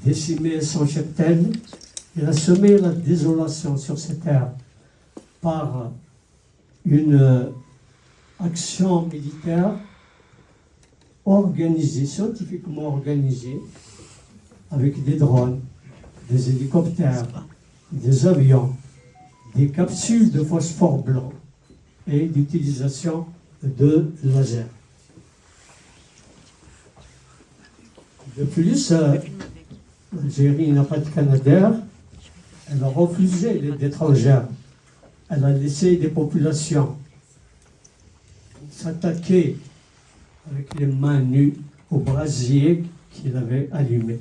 décimé son cheptel, il a semé la désolation sur ces terres par une action militaire organisée, scientifiquement organisée, avec des drones, des hélicoptères, des avions, des capsules de phosphore blanc et l'utilisation de laser. De plus, l'Algérie n'a pas de Canadair, elle a refusé l'aide étrangère, elle a laissé des populations s'attaquer avec les mains nues au brasier qu'il avait allumé.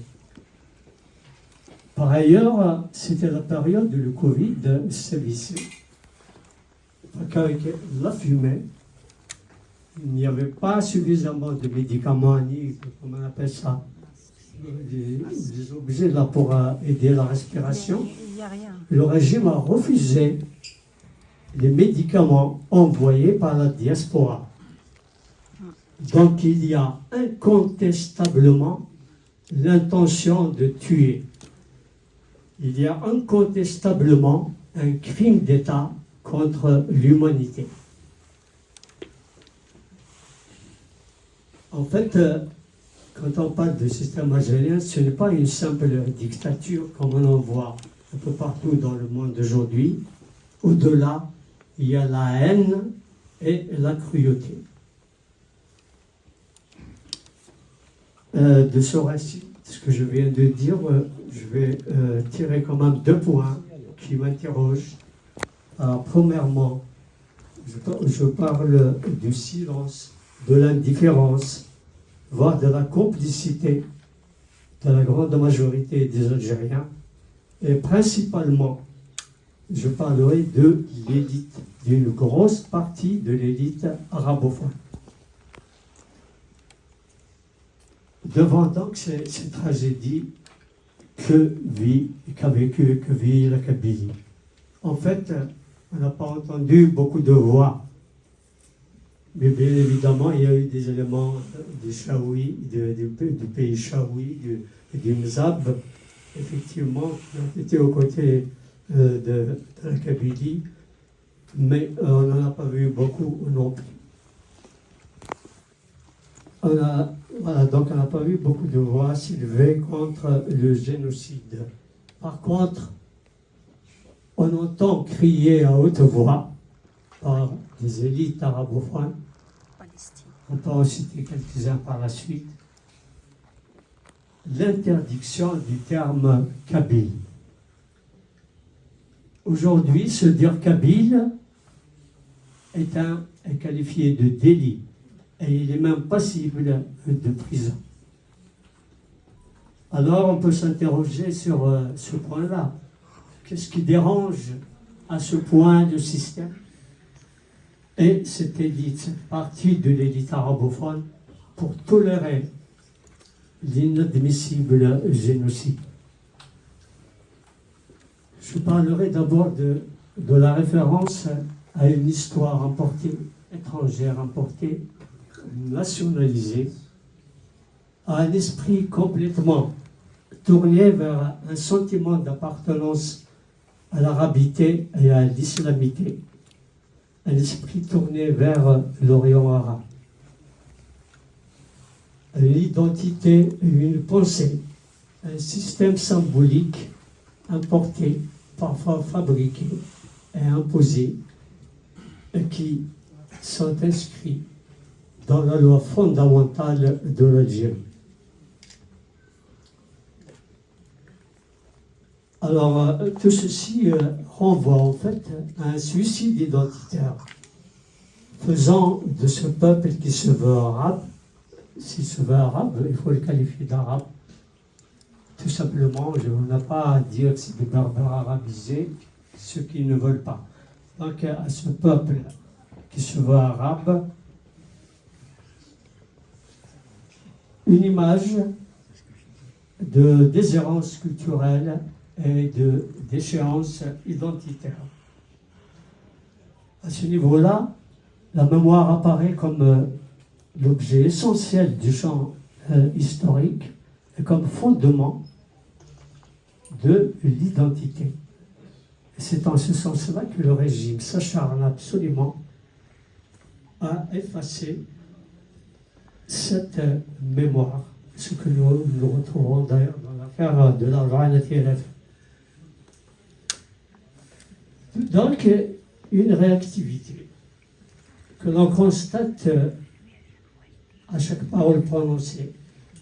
Par ailleurs, c'était la période où le Covid sévissait. Qu'avec la fumée, il n'y avait pas suffisamment de médicaments, ni, comment on appelle ça, des objets là pour aider la respiration. Il n'y a rien. Le régime a refusé les médicaments envoyés par la diaspora. Donc il y a incontestablement l'intention de tuer. Il y a incontestablement un crime d'État contre l'humanité. En fait, quand on parle de système algérien, ce n'est pas une simple dictature comme on en voit un peu partout dans le monde d'aujourd'hui. Au-delà, il y a la haine et la cruauté. De ce récit, ce que je viens de dire, je vais tirer quand même 2 points qui m'interrogent. Premièrement, je parle du silence, de l'indifférence, voire de la complicité de la grande majorité des Algériens. Et principalement, je parlerai de l'élite, d'une grosse partie de l'élite arabophone. Devant donc ces tragédies que vit la Kabylie. En fait, on n'a pas entendu beaucoup de voix. Mais bien évidemment, il y a eu des éléments du Chaoui, du pays Chaoui, du Mzab, effectivement, qui ont été aux côtés de la Kabylie, mais on n'en a pas vu beaucoup non plus. Donc on n'a pas vu beaucoup de voix s'élever contre le génocide. Par contre, on entend crier à haute voix par des élites arabophones. On peut en citer quelques-uns par la suite. L'interdiction du terme kabyle. Aujourd'hui, se dire kabyle est qualifié de délit et il est même passible de prison. Alors on peut s'interroger sur ce point-là. Qu'est-ce qui dérange à ce point le système et cette élite, cette partie de l'élite arabophone, pour tolérer l'inadmissible génocide? Je parlerai d'abord de la référence à une histoire importée, étrangère importée, nationalisée, à un esprit complètement tourné vers un sentiment d'appartenance à l'arabité et à l'islamité, un esprit tourné vers l'Orient arabe. L'identité et une pensée, un système symbolique importé, parfois fabriqué et imposé, et qui sont inscrits dans la loi fondamentale de l'Algérie. Alors, tout ceci renvoie en fait à un suicide identitaire, faisant de ce peuple qui se veut arabe, s'il se veut arabe, il faut le qualifier d'arabe. Tout simplement, on n'a pas à dire que c'est des berbères arabisés, ceux qui ne veulent pas. Donc, à ce peuple qui se veut arabe, une image de déshérence culturelle et de déchéance identitaire. À ce niveau-là, la mémoire apparaît comme l'objet essentiel du champ historique et comme fondement de l'identité. C'est en ce sens-là que le régime s'acharne absolument à effacer cette mémoire, ce que nous retrouvons d'ailleurs dans l'affaire de la VNTLF. Donc, une réactivité que l'on constate à chaque parole prononcée,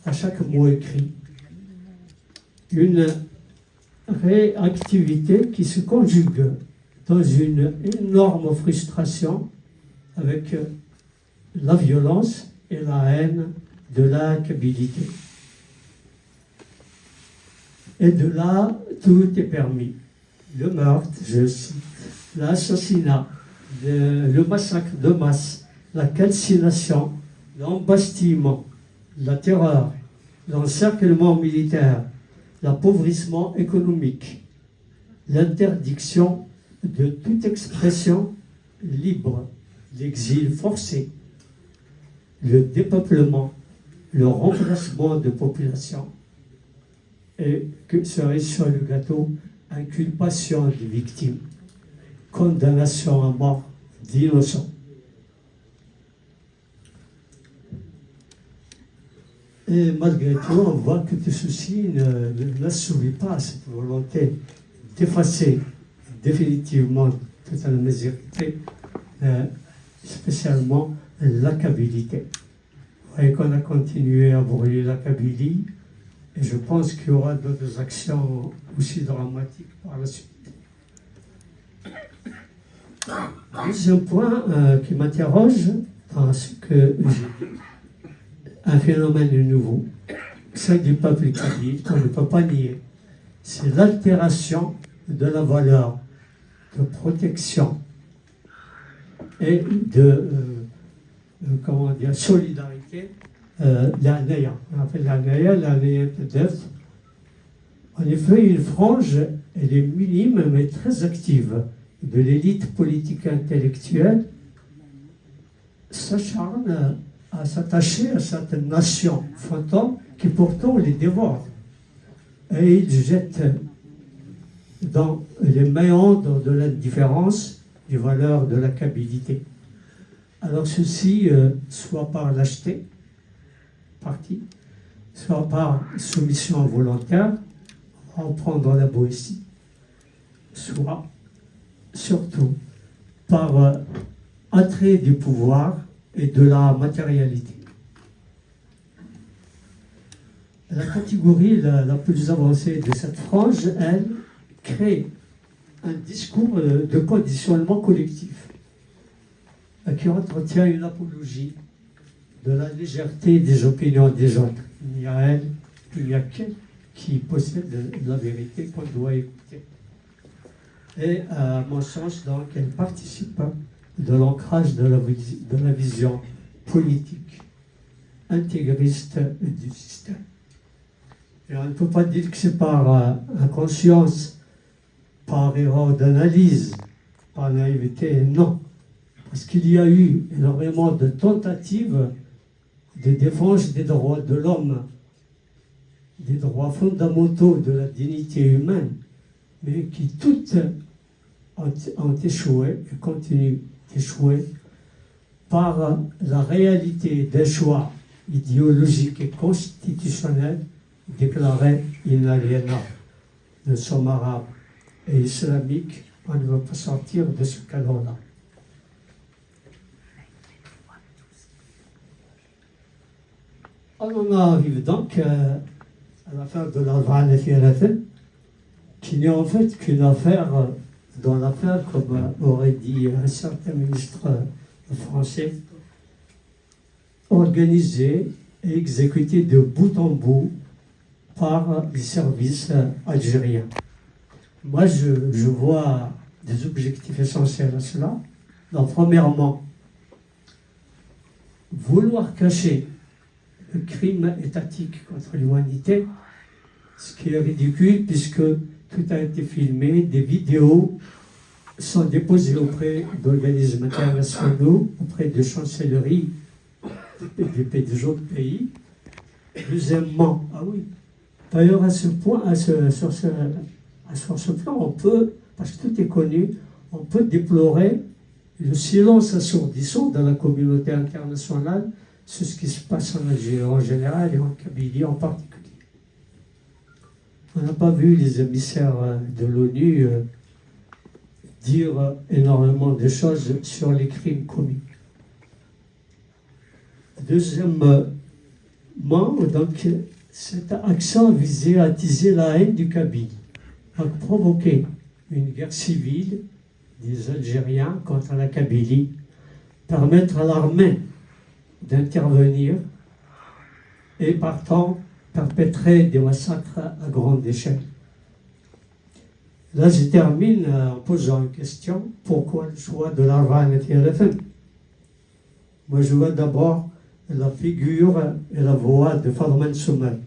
à chaque mot écrit, une réactivité qui se conjugue dans une énorme frustration avec la violence et la haine de la kabylie. Et de là, tout est permis. Le meurtre, je cite, l'assassinat, le massacre de masse, la calcination, l'embastillement, la terreur, l'encerclement militaire, l'appauvrissement économique, l'interdiction de toute expression libre, l'exil forcé, le dépeuplement, le remplacement de population, et que serait sur le gâteau inculpation des victimes, condamnation à mort d'innocents. Et malgré tout, on voit que tout ceci n'assouvit pas cette volonté d'effacer définitivement toute la miséricorde, spécialement la Kabylie. Vous voyez qu'on a continué à brûler la Kabylie, et je pense qu'il y aura d'autres actions aussi dramatiques par la suite. Deuxième point qui m'interroge dans ce que j'ai dit, un phénomène nouveau, celle du peuple kabyle, qu'on ne peut pas nier. C'est l'altération de la valeur de protection et de solidarité l'Anaya. On appelle l'Anaya Tedef. En effet, une frange, elle est minime mais très active de l'élite politique intellectuelle, s'acharne à s'attacher à cette nation fantôme qui pourtant les dévore. Et ils jettent dans les méandres de l'indifférence les valeurs de la kabilité. Alors ceci, soit par lâcheté, partie, soit par soumission volontaire, en prendre la Boétie, soit surtout par attrait du pouvoir et de la matérialité. La catégorie la plus avancée de cette frange, elle, crée un discours de conditionnement collectif qui entretient une apologie de la légèreté des opinions des autres. Il n'y a elle, il n'y a qu'elle qui possède la vérité qu'on doit écouter. Et à mon sens, donc, elle participe de l'ancrage de la vision politique intégriste du système. Et on ne peut pas dire que c'est par inconscience, par erreur d'analyse, par naïveté, non. Parce qu'il y a eu énormément de tentatives de défense des droits de l'homme, des droits fondamentaux de la dignité humaine, mais qui toutes ont échoué et continuent d'échouer par la réalité des choix idéologiques et constitutionnels déclarés inaliénables. Nous sommes arabes et islamiques, on ne veut pas sortir de ce cadre-là. On en arrive donc à l'affaire de l'Alvan et Firaten, qui n'est en fait qu'une affaire dans l'affaire, comme aurait dit un certain ministre français, organisée et exécutée de bout en bout par les services algériens. Moi, je vois des objectifs essentiels à cela. Donc, premièrement, vouloir cacher le crime étatique contre l'humanité, ce qui est ridicule puisque tout a été filmé, des vidéos sont déposées auprès d'organismes internationaux, auprès de chancelleries des autres pays. Deuxièmement, D'ailleurs, à ce point, sur ce plan, on peut, parce que tout est connu, on peut déplorer le silence assourdissant de la communauté internationale sur ce qui se passe en Algérie en général et en Kabylie en particulier. On n'a pas vu les émissaires de l'ONU dire énormément de choses sur les crimes commis. Deuxièmement, donc, cet accent visait à attiser la haine du Kabylie, à provoquer une guerre civile des Algériens contre la Kabylie, permettre à l'armée d'intervenir et partant perpétrer des massacres à grande échelle. Là, je termine en posant une question. Pourquoi le choix de l'Arvan et TRFM? Moi, je vois d'abord la figure et la voix de Farman Soumaï,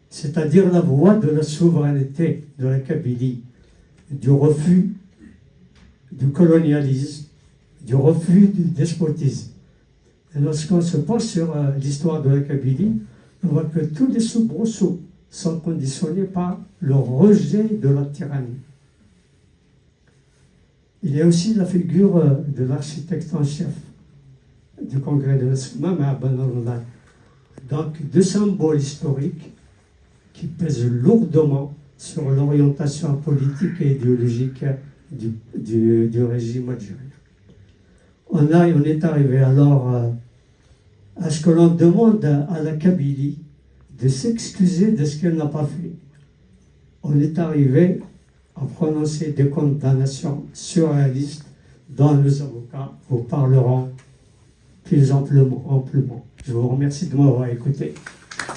c'est-à-dire la voix de la souveraineté de la Kabylie, du refus du colonialisme, du refus du despotisme. Et lorsqu'on se penche sur l'histoire de la Kabylie, on voit que tous les soubresauts sont conditionnés par le rejet de la tyrannie. Il y a aussi la figure de l'architecte en chef du congrès de la Souma, Ma'abanallah. Donc, deux symboles historiques qui pèsent lourdement sur l'orientation politique et idéologique du régime algérien. On est arrivé alors à ce que l'on demande à la Kabylie de s'excuser de ce qu'elle n'a pas fait. On est arrivé à prononcer des condamnations surréalistes dont nos avocats vous parleront plus amplement. Je vous remercie de m'avoir écouté.